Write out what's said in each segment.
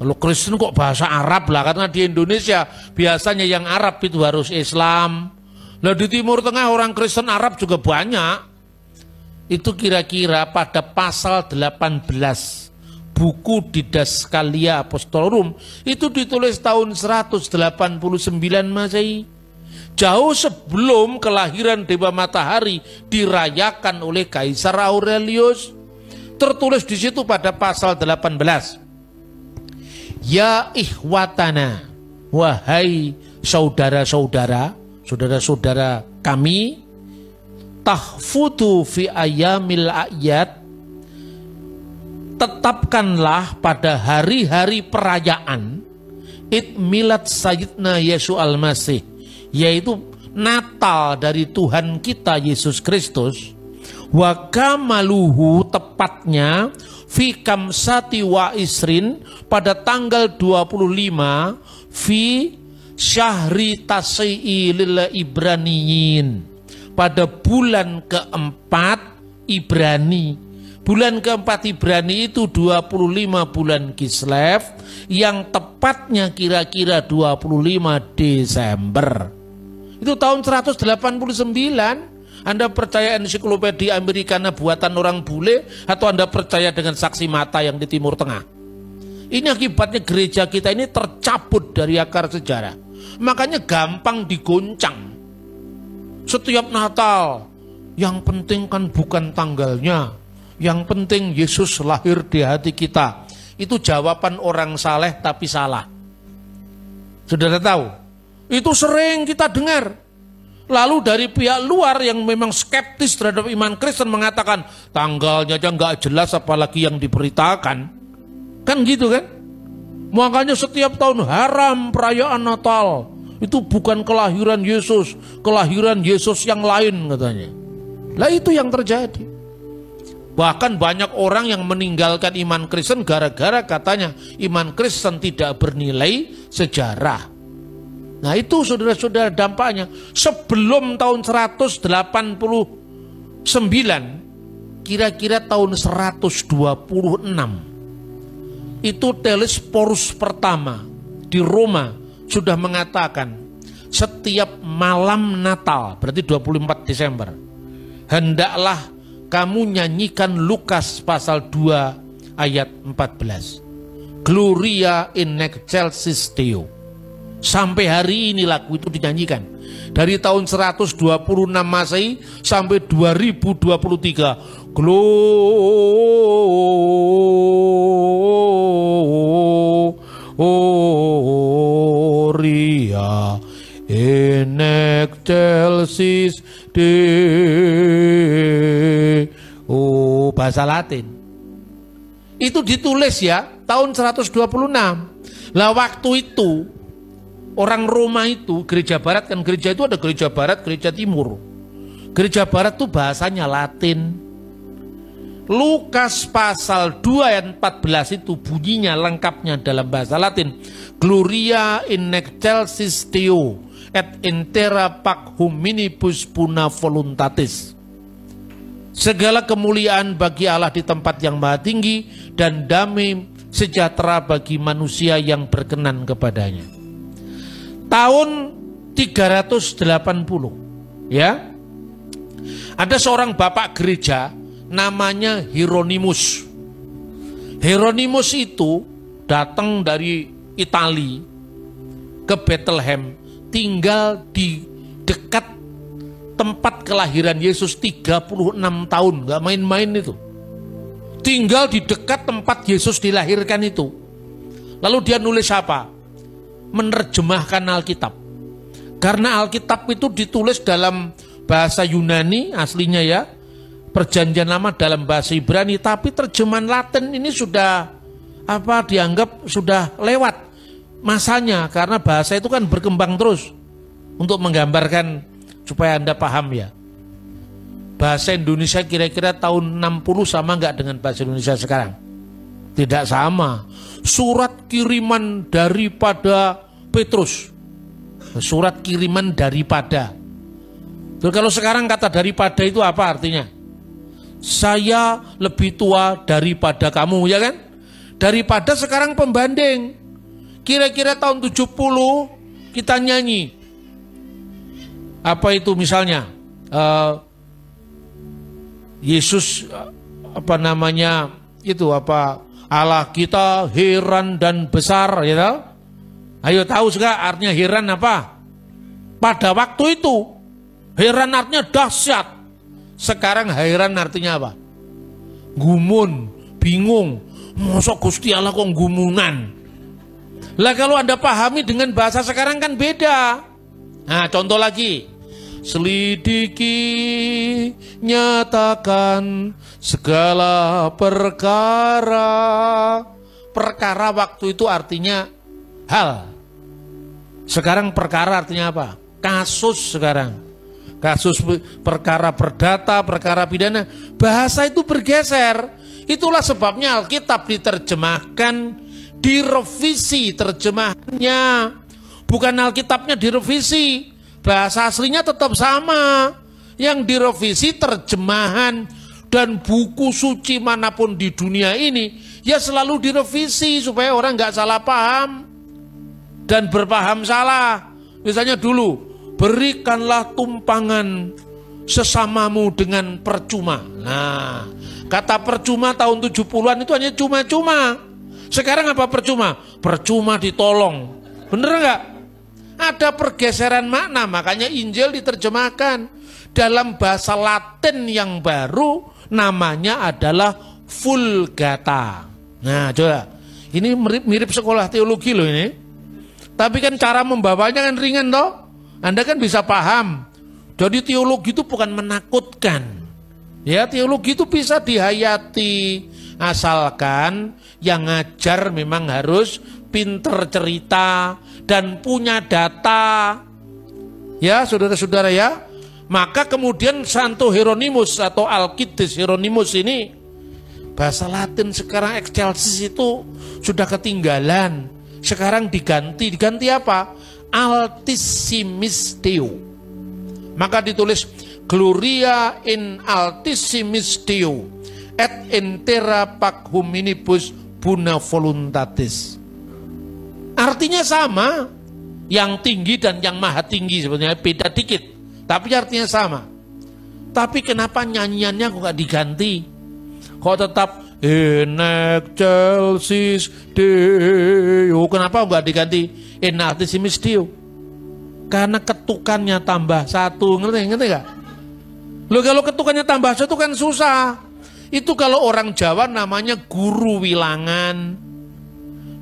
Kalau Kristen kok bahasa Arab lah, karena di Indonesia biasanya yang Arab itu harus Islam. Lah di Timur Tengah orang Kristen Arab juga banyak. Itu kira-kira pada pasal 18 buku Didaskalia Apostolorum itu ditulis tahun 189 Masehi. Jauh sebelum kelahiran Dewa Matahari dirayakan oleh Kaisar Aurelius. Tertulis di situ pada pasal 18. Ya ikhwatana, wahai saudara-saudara, saudara-saudara kami, tahfutu fi ayamil a'yad, tetapkanlah pada hari-hari perayaan Id milad Sayyidina Yesus Al-Masih, yaitu Natal dari Tuhan kita Yesus Kristus, wa kamaluhu, tepatnya fi kamsati wa isrin, pada tanggal 25 fi syahri tasyi'i lil Ibraniyin, pada bulan keempat Ibrani. Bulan keempat Ibrani itu 25 bulan Kislev, yang tepatnya kira-kira 25 Desember. Itu tahun 189. Anda percaya ensiklopedia Americana buatan orang bule, atau Anda percaya dengan saksi mata yang di Timur Tengah? Ini akibatnya gereja kita ini tercabut dari akar sejarah. Makanya gampang digoncang. Setiap Natal, yang penting kan bukan tanggalnya, yang penting Yesus lahir di hati kita. Itu jawaban orang saleh tapi salah. Saudara tahu? Itu sering kita dengar. Lalu dari pihak luar yang memang skeptis terhadap iman Kristen mengatakan tanggalnya aja nggak jelas apalagi yang diberitakan. Kan gitu kan? Makanya setiap tahun haram perayaan Natal. Itu bukan kelahiran Yesus, kelahiran Yesus yang lain katanya. Lah itu yang terjadi. Bahkan banyak orang yang meninggalkan iman Kristen gara-gara katanya iman Kristen tidak bernilai sejarah. Nah itu saudara-saudara dampaknya. Sebelum tahun 189, kira-kira tahun 126, itu Telesporus pertama di Roma sudah mengatakan setiap malam Natal, berarti 24 Desember, hendaklah kamu nyanyikan Lukas pasal 2 ayat 14. Gloria in excelsis Deo. Sampai hari ini lagu itu dinyanyikan. Dari tahun 126 Masehi sampai 2023. Gloria in excelsis Deo. Bahasa Latin. Itu ditulis ya tahun 126. Lah waktu itu orang Roma itu, gereja barat kan, gereja itu ada gereja barat, gereja timur. Gereja barat itu bahasanya Latin. Lukas pasal 2 ayat 14 itu bunyinya lengkapnya dalam bahasa Latin. Gloria in excelsis Deo et intera pac hominibus puna voluntatis. Segala kemuliaan bagi Allah di tempat yang maha tinggi, dan damai sejahtera bagi manusia yang berkenan kepadanya. Tahun 380 ya, ada seorang bapak gereja namanya Hieronymus. Hieronymus itu datang dari Italia ke Bethlehem, tinggal di dekat tempat kelahiran Yesus 36 tahun, gak main-main itu. Tinggal di dekat tempat Yesus dilahirkan itu. Lalu dia nulis apa? Menerjemahkan Alkitab. Karena Alkitab itu ditulis dalam bahasa Yunani aslinya ya, Perjanjian Lama dalam bahasa Ibrani, tapi terjemahan Latin ini sudah dianggap sudah lewat masanya, karena bahasa itu kan berkembang terus. Untuk menggambarkan supaya Anda paham ya, bahasa Indonesia kira-kira tahun 60 sama nggak dengan bahasa Indonesia sekarang? Tidak sama. Surat kiriman daripada Petrus, surat kiriman daripada. Terus kalau sekarang kata daripada itu apa artinya? Saya lebih tua daripada kamu, ya kan? daripada sekarang pembanding. Kira-kira tahun 70 kita nyanyi apa itu misalnya Yesus apa namanya itu apa Allah kita heran dan besar, ya tahu? Ayo tahu juga artinya heran apa? Pada waktu itu heran artinya dahsyat. Sekarang heran artinya apa? Gumun, bingung. Masa Gusti Allah kok gumunan? Lah kalau Anda pahami dengan bahasa sekarang kan beda. Nah, contoh lagi. Selidiki, nyatakan segala perkara. Perkara waktu itu artinya hal. Sekarang perkara artinya apa? Kasus sekarang. Kasus, perkara perdata, perkara pidana. Bahasa itu bergeser. Itulah sebabnya Alkitab diterjemahkan, direvisi terjemahannya. Bukan Alkitabnya direvisi, bahasa aslinya tetap sama. Yang direvisi terjemahan, dan buku suci manapun di dunia ini ya selalu direvisi supaya orang nggak salah paham dan berpaham salah. Misalnya dulu, berikanlah tumpangan sesamamu dengan percuma. Nah, kata percuma tahun 70-an itu hanya cuma-cuma. Sekarang apa percuma? Percuma ditolong. Bener nggak? Ada pergeseran makna, makanya Injil diterjemahkan dalam bahasa Latin yang baru, namanya adalah Vulgata. Nah, coba. Ini mirip sekolah teologi loh ini. Tapi kan cara membawanya kan ringan toh. Anda kan bisa paham. Jadi teologi itu bukan menakutkan. Ya, teologi itu bisa dihayati. Asalkan yang ngajar memang harus pinter cerita dan punya data. Ya, saudara-saudara ya. Maka kemudian Santo Hieronymus atau Alkitis Hieronymus ini, bahasa Latin sekarang excelsis itu sudah ketinggalan. Sekarang diganti apa? Altissimis Deo. Maka ditulis Gloria in Altissimis Deo et intera pac hominibus buna voluntatis. Artinya sama, yang tinggi dan yang maha tinggi sebenarnya beda dikit, tapi artinya sama. Tapi kenapa nyanyiannya kok gak diganti? Kok tetap in excelsis Deo? Kenapa gak diganti in Altissimis Deo? Karena ketukannya tambah satu, ngerti gak? Loh, kalau ketukannya tambah satu kan susah. Itu kalau orang Jawa namanya guru wilangan.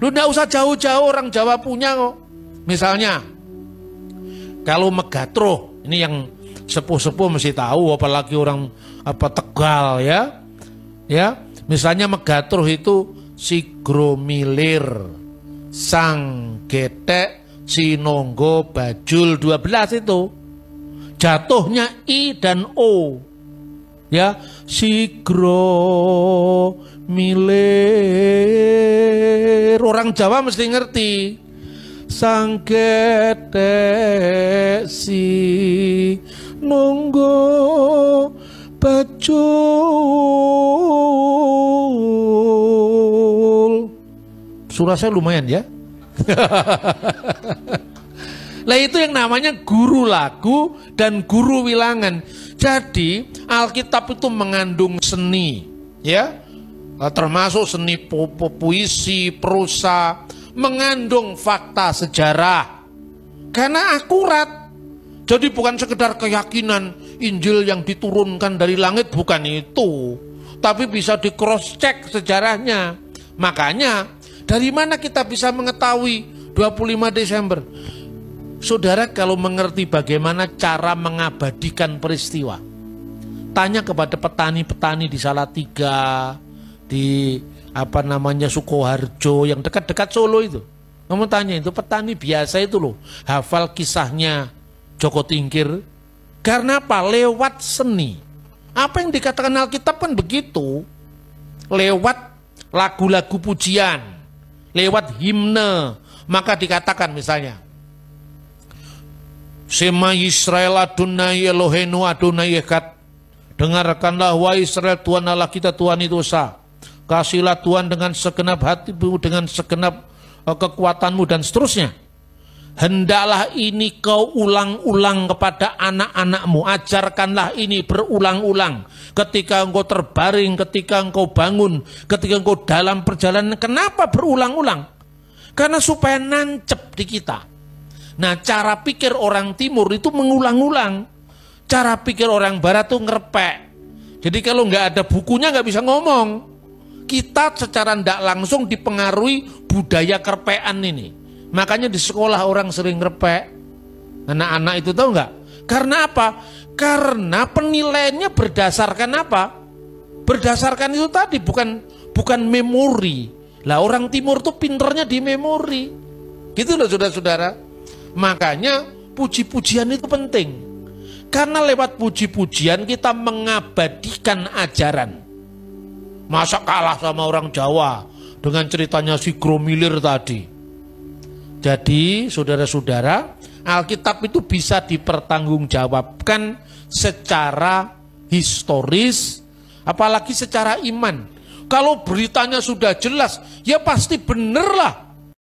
Lu gak usah jauh-jauh, orang Jawa punya kok. Misalnya, kalau Megatro, ini yang sepuh-sepuh mesti tahu, apalagi orang Tegal ya. Ya, misalnya Megatro itu Sigromilir, Sang Getek, Sinonggo, Bajul 12 itu. Jatuhnya I dan O. Ya, Sigromilir. Orang Jawa mesti ngerti. Sang Getek, Sinonggo, Bajul. Surah saya lumayan ya. Lah itu yang namanya guru lagu dan guru wilangan. Jadi Alkitab itu mengandung seni, ya, termasuk seni puisi, prosa, mengandung fakta sejarah, karena akurat. Jadi bukan sekedar keyakinan Injil yang diturunkan dari langit, bukan itu, tapi bisa di cross check sejarahnya. Makanya dari mana kita bisa mengetahui 25 Desember? Saudara kalau mengerti bagaimana cara mengabadikan peristiwa, tanya kepada petani-petani di Salatiga, di Sukoharjo yang dekat-dekat Solo itu. Kamu tanya itu petani biasa itu loh, hafal kisahnya Joko Tingkir. Karena apa? Lewat seni. Apa yang dikatakan Alkitab kan begitu. Lewat lagu-lagu pujian, lewat himne. Maka dikatakan misalnya, Sema Yisrael Adonai Elohenu Adonai Echad. Dengarkanlah wahai Israel, Tuhan Allah kita Tuhan itu esa. Kasihlah Tuhan dengan segenap hatimu, dengan segenap kekuatanmu, dan seterusnya. Hendaklah ini kau ulang-ulang kepada anak-anakmu. Ajarkanlah ini berulang-ulang. Ketika engkau terbaring, ketika engkau bangun, ketika engkau dalam perjalanan. Kenapa berulang-ulang? Karena supaya nancep di kita. Nah, cara pikir orang timur itu mengulang-ulang. Cara pikir orang barat itu ngerepek. Jadi kalau nggak ada bukunya nggak bisa ngomong. Kita secara tidak langsung dipengaruhi budaya kerpean ini. Makanya di sekolah orang sering ngerepek. Anak-anak itu tahu nggak? Karena apa? Karena penilaiannya berdasarkan apa? Berdasarkan itu tadi, bukan memori. Lah orang timur tuh pinternya di memori. Gitu loh saudara-saudara. Makanya puji-pujian itu penting. Karena lewat puji-pujian kita mengabadikan ajaran. Masa kalah sama orang Jawa dengan ceritanya si Gromilir tadi. Jadi saudara-saudara, Alkitab itu bisa dipertanggungjawabkan secara historis, apalagi secara iman. Kalau beritanya sudah jelas, ya pasti bener lah.